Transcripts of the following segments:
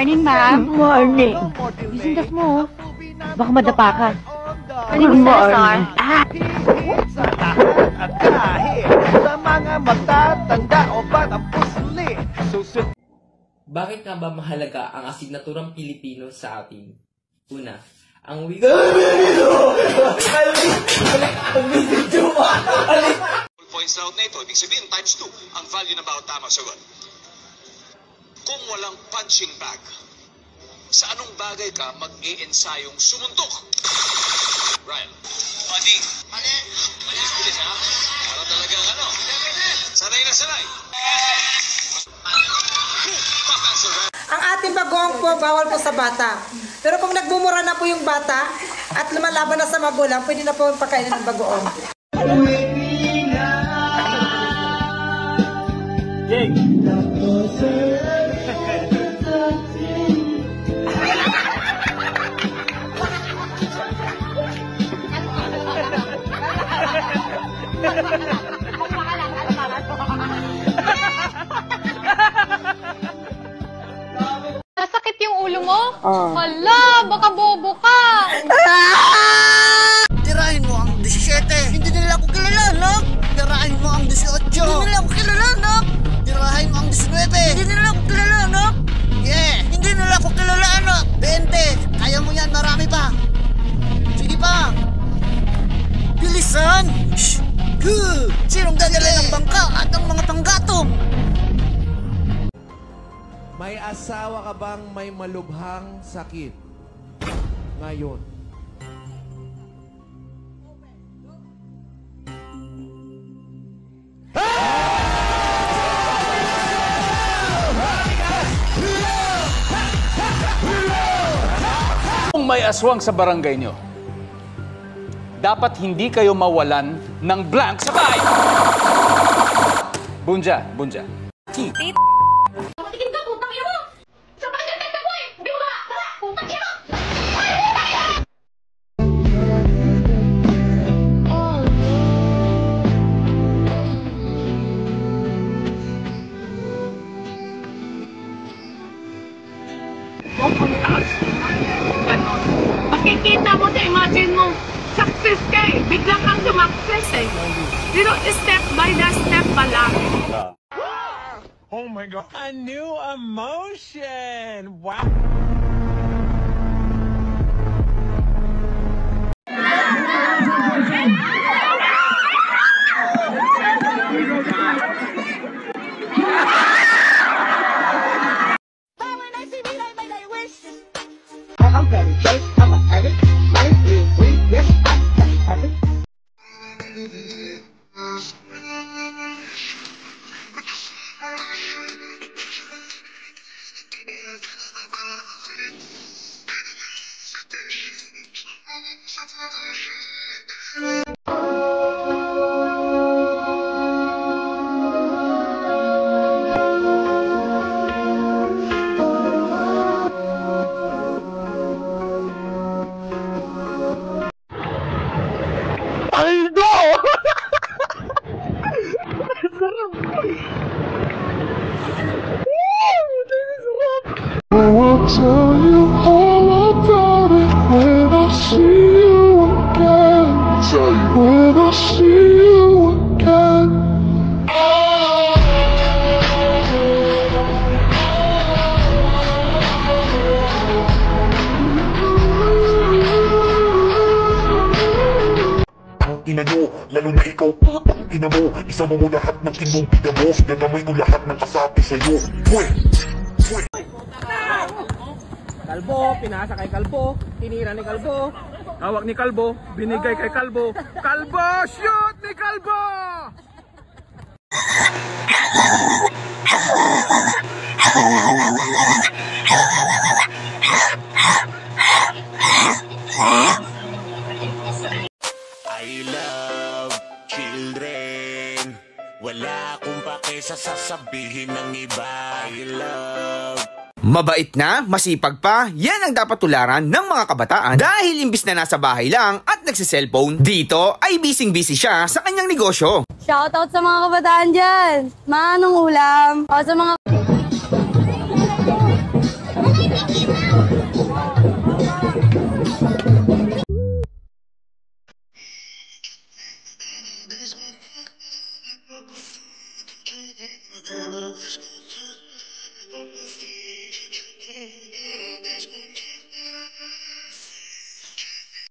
morning, ma'am. Good morning. Gising das mo. Baka madapa ka. Good morning. Sa lahat at kahit sa mga matatanda o batang pusli. Bakit nga ba mahalaga ang asignaturang Pilipino sa atin? Una, ang wika... Points out na ito, ibig sabihin times 2 ang value ng bawat tamang sagot. Kung walang punching bag, sa anong bagay ka mag-i-ensayong sumuntok? Ryan. Mali. Mali. Bilis ha? Para talagang ano? Sanay na sanay. Ang ating bagoong po, bawal po sa bata. Pero kung nagbumura na po yung bata at lumalaban na sa magulang, pwede na po pagkainin ng bagoong. Masakit yung ulo mo? Hala, baka bobo ka. Tirahin mo ang 17. Hindi nila ako kilala, no? Tirahin mo ang 18. Hindi nila ako kilala, no? Tirahin mo ang 19. Hindi nila ako kilala, no? Yeah, hindi nila ako kilala, no? 20. Kaya mo yan, marami pa. Sige pa. Bilisan. Shhh. Sinong dadali ng bangka at ang mga panggatong? May asawa ka bang may malubhang sakit? Ngayon. Kung may aswang sa barangay nyo, dapat hindi kayo mawalan ng blank sa bahay! Bunja, bunja. Tigil ka, putang ina mo! Sa pagkatag ka po eh! Di mo ba? Tara, putang ina mo! Makikita mo sa imagine mo, success ka eh. Bigla kang sumakses eh. Pero step by the step pa lang. Oh my God. A new emotion. Wow. Tell you all about it when I see you again. Tell you when I see you again. Ang ina nyo, lalo na ikaw, ang ina mo, isama mo lahat ng imong mo, dadamay ko lahat ng kasapi sa'yo. Kalbo, pinasa kay Kalbo, tinira ni Kalbo, hawak ni Kalbo, binigay kay Kalbo. Kalbo, shoot ni Kalbo! I love children. Wala akong pake sa sasabihin ng iba. I love. Mabait na, masipag pa, yan ang dapat tularan ng mga kabataan dahil imbis na nasa bahay lang at nagsiselfone, dito ay busy-busy siya sa kanyang negosyo. Shoutout sa mga kabataan dyan! Manong ulam! O sa mga...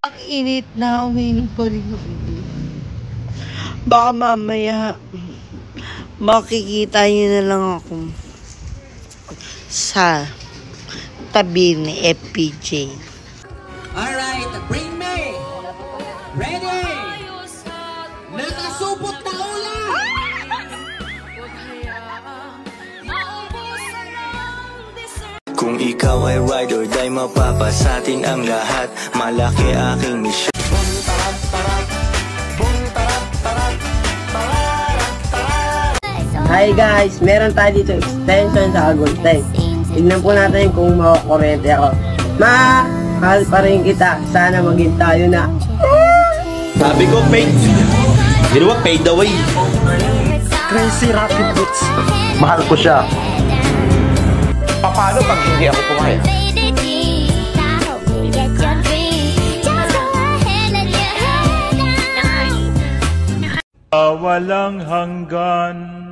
Ang init na, umiinit pa rin ako. Baka mamaya, makikita niyo na lang ako sa tabi ni FPJ. Alright, bring me! Ready! Nakasupot na ulan! Kung ikaw ay ride or die, mapapasatin ang lahat. Malaki aking misyon. Hi guys, meron tayo dito extension sa Agultay. Tignan po natin kung makakurente ako. Mahal pa rin kita. Sana maging tayo na. Sabi ko, paid. Ginawa, paid away. Crazy Rocket Boots. Mahal ko siya. Paano pag hindi ako pumayag? Walang hanggan.